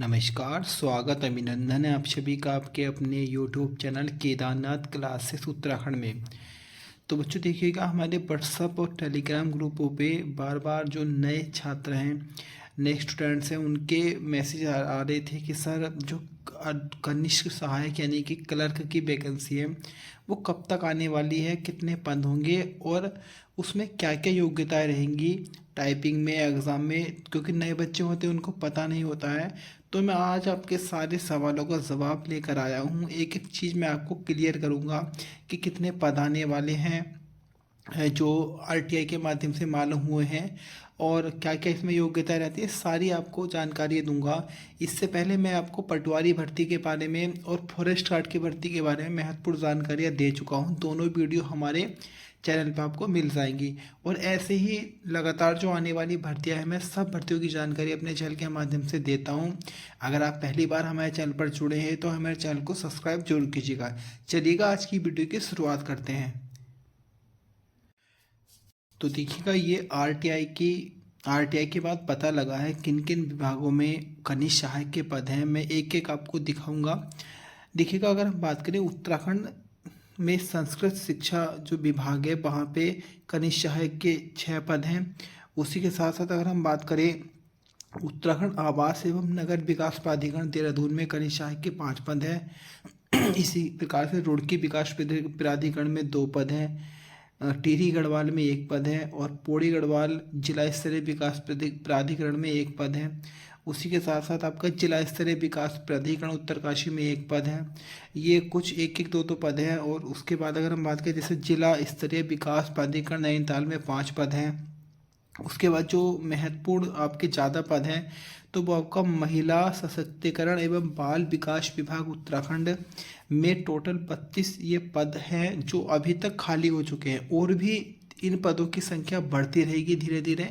नमस्कार, स्वागत अभिनंदन है आप सभी का आपके अपने YouTube channel Kedarnath classes Uttarakhand में। तो बच्चों देखिएगा, हमारे व्हाट्सअप और टेलीग्राम ग्रुपों पे बार बार जो नए छात्र हैं, नए स्टूडेंट्स हैं, उनके मैसेज आ रहे थे कि सर जो कनिष्ठ सहायक यानी कि क्लर्क की वैकेंसी है वो कब तक आने वाली है, कितने पद होंगे और उसमें क्या क्या योग्यताएं रहेंगी टाइपिंग में, एग्ज़ाम में। क्योंकि नए बच्चे होते हैं उनको पता नहीं होता है। तो मैं आज आपके सारे सवालों का जवाब लेकर आया हूँ। एक एक चीज़ मैं आपको क्लियर करूँगा कि कितने पद आने वाले हैं जो आरटीआई के माध्यम से मालूम हुए हैं और क्या क्या इसमें योग्यता रहती है, सारी आपको जानकारी दूंगा। इससे पहले मैं आपको पटवारी भर्ती के बारे में और फॉरेस्ट गार्ड की भर्ती के बारे में महत्वपूर्ण जानकारियाँ दे चुका हूँ। दोनों वीडियो हमारे चैनल पर आपको मिल जाएंगी और ऐसे ही लगातार जो आने वाली भर्तियां हैं मैं सब भर्तियों की जानकारी अपने चैनल के माध्यम से देता हूं। अगर आप पहली बार हमारे चैनल पर जुड़े हैं तो हमारे चैनल को सब्सक्राइब जरूर कीजिएगा। चलिएगा आज की वीडियो की शुरुआत करते हैं। तो देखिएगा, ये आरटीआई के बाद पता लगा है किन किन विभागों में कनिष्ठ सहायक के पद हैं। मैं एक एक आपको दिखाऊंगा। देखिएगा, अगर हम बात करें उत्तराखंड में संस्कृत शिक्षा जो विभाग है वहाँ पे कनिष्ठ सहायक के 6 पद हैं। उसी के साथ साथ अगर हम बात करें उत्तराखंड आवास एवं नगर विकास प्राधिकरण देहरादून में कनिष्ठ सहायक के 5 पद हैं। इसी प्रकार से रुड़की विकास प्राधिकरण में 2 पद हैं। टिहरी गढ़वाल में 1 पद है और पौड़ी गढ़वाल जिला स्तरीय विकास प्राधिकरण में 1 पद है। उसी के साथ साथ आपका जिला स्तरीय विकास प्राधिकरण उत्तरकाशी में 1 पद है। ये कुछ एक एक दो पद हैं। और उसके बाद अगर हम बात करें जैसे जिला स्तरीय विकास प्राधिकरण नैनीताल में 5 पद हैं। उसके बाद जो महत्वपूर्ण आपके ज़्यादा पद हैं तो वो आपका महिला सशक्तिकरण एवं बाल विकास विभाग उत्तराखंड में टोटल 32 ये पद हैं जो अभी तक खाली हो चुके हैं। और भी इन पदों की संख्या बढ़ती रहेगी धीरे धीरे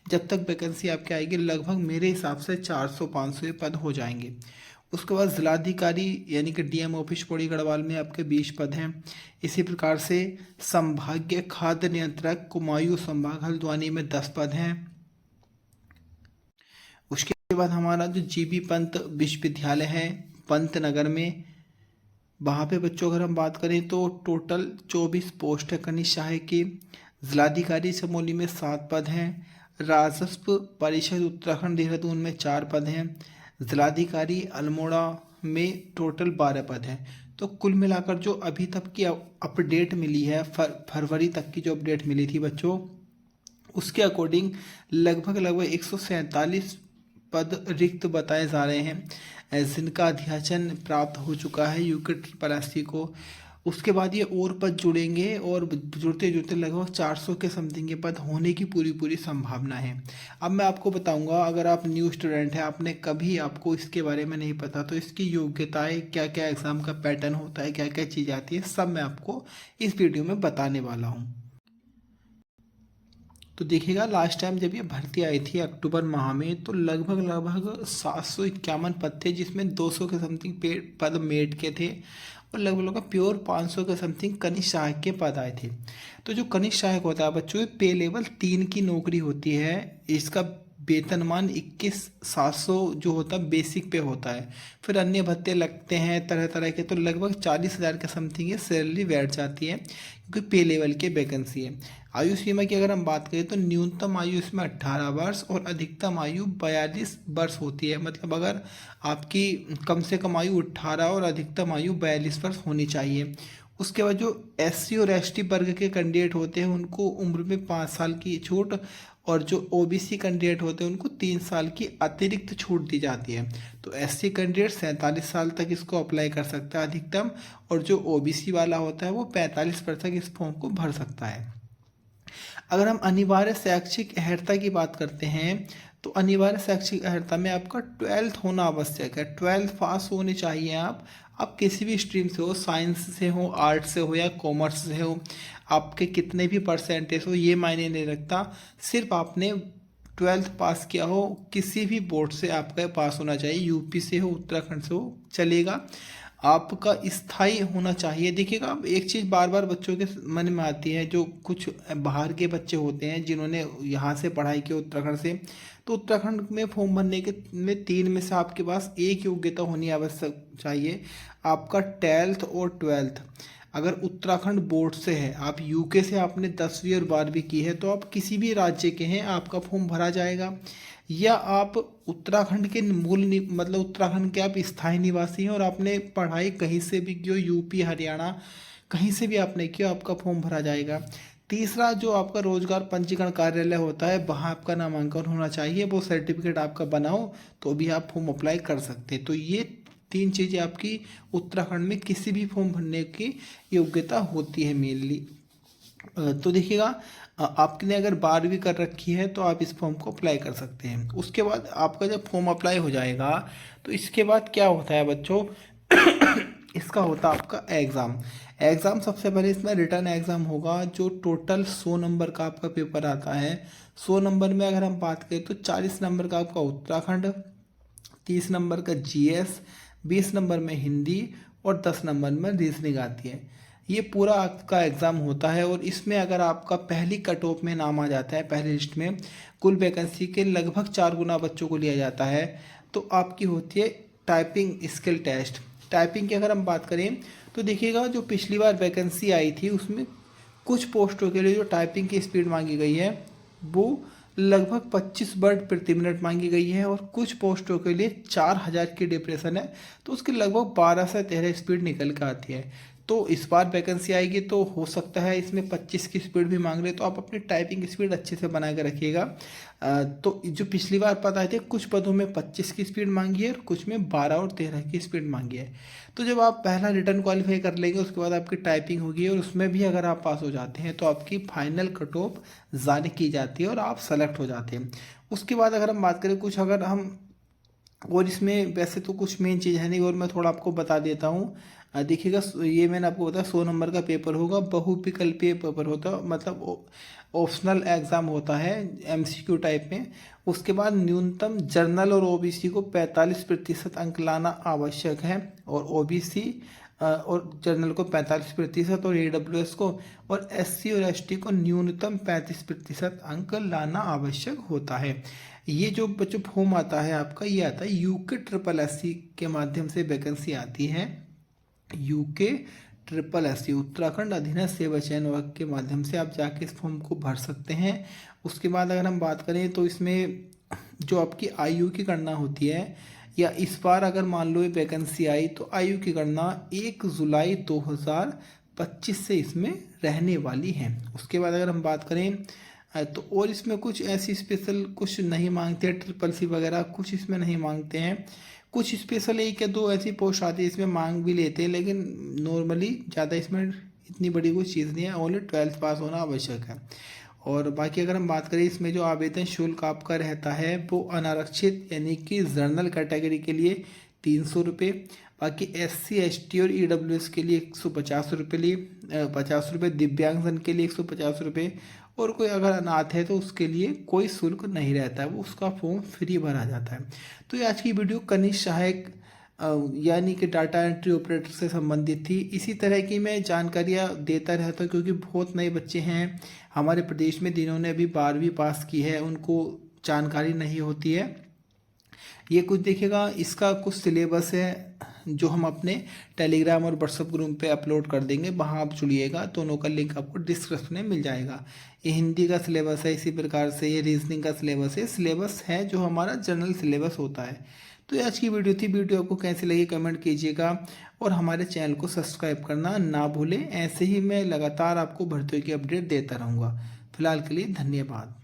जब तक वैकेंसी आपके आएगी। लगभग मेरे हिसाब से 400-500 ये पद हो जाएंगे। उसके बाद जिलाधिकारी यानी कि डीएम ऑफिस पौड़ी गढ़वाल में आपके 20 पद हैं। इसी प्रकार से संभागीय खाद्य नियंत्रक कुमायूं संभाग हल्द्वानी में 10 पद हैं। उसके बाद हमारा जो जीबी पंत विश्वविद्यालय है पंतनगर में, वहाँ पे बच्चों अगर हम बात करें तो टोटल 24 पोस्ट है कनिष्ठ सहायक की। जिलाधिकारी चमोली में 7 पद हैं। राजस्व परिषद उत्तराखंड देहरादून में 4 पद हैं। जिलाधिकारी अल्मोड़ा में टोटल 12 पद हैं। तो कुल मिलाकर जो अभी तक की अपडेट मिली है, फरवरी तक की जो अपडेट मिली थी बच्चों, उसके अकॉर्डिंग लगभग 147 पद रिक्त बताए जा रहे हैं जिनका अध्याचन प्राप्त हो चुका है यूके को। उसके बाद ये और पद जुड़ेंगे और जुड़ते जुड़ते लगभग 400 के समथिंग के पद होने की पूरी संभावना है। अब मैं आपको बताऊंगा, अगर आप न्यू स्टूडेंट हैं, आपने कभी आपको इसके बारे में नहीं पता, तो इसकी योग्यताएं क्या क्या, एग्ज़ाम का पैटर्न होता है, क्या क्या चीज़ आती है, सब मैं आपको इस वीडियो में बताने वाला हूँ। तो देखिएगा, लास्ट टाइम जब ये भर्ती आई थी अक्टूबर माह में तो लगभग 751 पद थे जिसमें 200 के समथिंग पद मेड के थे और लगभग प्योर 500 के समथिंग कनिष्ठ सहायक के पद आए थे। तो जो कनिष्ठ सहायक होता है बच्चों, पे लेवल 3 की नौकरी होती है। इसका वेतनमान 21,700 जो होता है बेसिक पे होता है। फिर अन्य भत्ते लगते हैं तरह तरह के, तो लगभग 40,000 के समथिंग ये सैलरी बैठ जाती है क्योंकि पे लेवल की वैकेंसी है। आयु सीमा की अगर हम बात करें तो न्यूनतम आयु इसमें 18 वर्ष और अधिकतम आयु 42 वर्ष होती है। मतलब अगर आपकी कम से कम आयु 18 और अधिकतम आयु 42 वर्ष होनी चाहिए। उसके बाद जो एससी और एसटी वर्ग के कैंडिडेट होते हैं उनको उम्र में 5 साल की छूट और जो ओबीसी कैंडिडेट होते हैं उनको 3 साल की अतिरिक्त छूट दी जाती है। तो एससी कैंडिडेट 47 साल तक इसको अप्लाई कर सकता है अधिकतम, और जो ओबीसी वाला होता है वो 45 वर्ष तक इस फॉर्म को भर सकता है। अगर हम अनिवार्य शैक्षिक अर्हता की बात करते हैं तो अनिवार्य शैक्षिक अर्हता में आपका 12th होना आवश्यक है। 12th पास होने चाहिए आप किसी भी स्ट्रीम से हो, साइंस से हो, आर्ट्स से हो या कॉमर्स से हो, आपके कितने भी परसेंटेज हो ये मायने नहीं रखता। सिर्फ आपने 12th पास किया हो, किसी भी बोर्ड से आपका पास होना चाहिए, यूपी से हो, उत्तराखंड से हो, चलेगा। आपका स्थायी होना चाहिए। देखिएगा, अब एक चीज़ बार बार बच्चों के मन में आती है, जो कुछ बाहर के बच्चे होते हैं जिन्होंने यहाँ से पढ़ाई की उत्तराखंड से, तो उत्तराखंड में फॉर्म भरने के में 3 में से आपके पास एक योग्यता होनी आवश्यक चाहिए, आपका 12th और 12th। अगर उत्तराखंड बोर्ड से है, आप यूके से आपने 10वीं और 12वीं की है, तो आप किसी भी राज्य के हैं आपका फॉर्म भरा जाएगा। या आप उत्तराखंड के मतलब उत्तराखंड के आप स्थायी निवासी हैं और आपने पढ़ाई कहीं से भी की हो, यूपी हरियाणा कहीं से भी आपने किया, आपका फॉर्म भरा जाएगा। तीसरा, जो आपका रोजगार पंजीकरण कार्यालय होता है, वहाँ आपका नामांकन होना चाहिए, वो सर्टिफिकेट आपका बनाओ तो भी आप फॉर्म अप्लाई कर सकते हैं। तो ये 3 चीज़ें आपकी उत्तराखंड में किसी भी फॉर्म भरने की योग्यता होती है मेनली। तो देखिएगा, आपने अगर 12वीं कर रखी है तो आप इस फॉर्म को अप्लाई कर सकते हैं। उसके बाद आपका जब फॉर्म अप्लाई हो जाएगा तो इसके बाद क्या होता है बच्चों, इसका होता है आपका एग्ज़ाम। सबसे पहले इसमें रिटर्न एग्ज़ाम होगा, जो टोटल 100 नंबर का आपका पेपर आता है। 100 नंबर में अगर हम बात करें तो 40 नंबर का आपका उत्तराखंड, 30 नंबर का जीएस, 20 नंबर में हिंदी और 10 नंबर में रीजनिंग आती है। ये पूरा आपका एग्ज़ाम होता है और इसमें अगर आपका पहली कट ऑफ में नाम आ जाता है, पहली लिस्ट में, कुल वैकेंसी के लगभग 4 गुना बच्चों को लिया जाता है। तो आपकी होती है टाइपिंग स्किल टेस्ट। टाइपिंग की अगर हम बात करें तो देखिएगा, जो पिछली बार वैकेंसी आई थी उसमें कुछ पोस्टों के लिए जो टाइपिंग की स्पीड मांगी गई है वो लगभग 25 वर्ड प्रति मिनट मांगी गई है, और कुछ पोस्टों के लिए 4000 की डिप्रेशन है, तो उसकी लगभग 12 से 13 स्पीड निकल कर आती है। तो इस बार वैकेंसी आएगी तो हो सकता है इसमें 25 की स्पीड भी मांग रहे, तो आप अपनी टाइपिंग स्पीड अच्छे से बना के रखिएगा। तो जो पिछली बार पता है कुछ पदों में 25 की स्पीड मांगी है और कुछ में 12 और 13 की स्पीड मांगी है। तो जब आप पहला रिटर्न क्वालिफाई कर लेंगे उसके बाद आपकी टाइपिंग होगी, और उसमें भी अगर आप पास हो जाते हैं तो आपकी फाइनल कट ऑफ जारी की जाती है और आप सेलेक्ट हो जाते हैं। उसके बाद अगर हम बात करें कुछ, अगर हम, और इसमें वैसे तो कुछ मेन चीज़ है नहीं, और मैं थोड़ा आपको बता देता हूँ। देखिएगा, ये मैंने आपको बताया 100 नंबर का पेपर होगा, बहुविकल्पीय पेपर होता, मतलब ऑप्शनल एग्ज़ाम होता है एमसीक्यू टाइप में। उसके बाद न्यूनतम जर्नल और ओबीसी को 45% अंक लाना आवश्यक है, और ओबीसी और जर्नल को 45% और ईडब्ल्यूएस को, और एससी और एसटी को न्यूनतम 35% अंक लाना आवश्यक होता है। ये जो बच्चों फॉर्म आता है आपका, ये आता है यूके SSSC के माध्यम से वैकेंसी आती है। यूके SSSC उत्तराखंड अधीनस्थ सेवा चयन वर्ग के माध्यम से आप जाके इस फॉर्म को भर सकते हैं। उसके बाद अगर हम बात करें तो इसमें जो आपकी आयु की गणना होती है, या इस बार अगर मान लो ये वैकेंसी आई तो आयु की गणना 1 जुलाई 2025 से इसमें रहने वाली है। उसके बाद अगर हम बात करें तो और इसमें कुछ ऐसी स्पेशल कुछ नहीं मांगते, SSSC वगैरह कुछ इसमें नहीं मांगते हैं। कुछ स्पेशल 1 या 2 ऐसी पोस्ट आती है इसमें मांग भी लेते हैं, लेकिन नॉर्मली ज़्यादा इसमें इतनी बड़ी कोई चीज़ नहीं है, ओनली 12th पास होना आवश्यक है। और बाकी अगर हम बात करें, इसमें जो आवेदन शुल्क आपका रहता है वो अनारक्षित यानी कि जनरल कैटेगरी के लिए 300 रुपये, बाकी SC ST और EWS के लिए 150 रुपये, 50 रुपये, दिव्यांगजन के लिए 150 रुपये, और कोई अगर अनाथ है तो उसके लिए कोई शुल्क नहीं रहता है, वो उसका फॉर्म फ्री भरा जाता है। तो ये आज की वीडियो कनिष्ठ सहायक यानी कि डाटा एंट्री ऑपरेटर से संबंधित थी। इसी तरह की मैं जानकारियाँ देता रहता हूँ, क्योंकि बहुत नए बच्चे हैं हमारे प्रदेश में जिन्होंने अभी 12वीं पास की है, उनको जानकारी नहीं होती है। ये कुछ देखिएगा, इसका कुछ सिलेबस है जो हम अपने टेलीग्राम और व्हाट्सएप ग्रुप पे अपलोड कर देंगे, वहाँ आप जुड़िएगा, दोनों का लिंक आपको डिस्क्रिप्शन में मिल जाएगा। ये हिंदी का सिलेबस है, इसी प्रकार से ये रीजनिंग का सिलेबस है जो हमारा जनरल सिलेबस होता है। तो ये आज की वीडियो थी। वीडियो आपको कैसी लगी कमेंट कीजिएगा, और हमारे चैनल को सब्सक्राइब करना ना भूलें। ऐसे ही मैं लगातार आपको भर्तियों की अपडेट देता रहूँगा। फिलहाल के लिए धन्यवाद।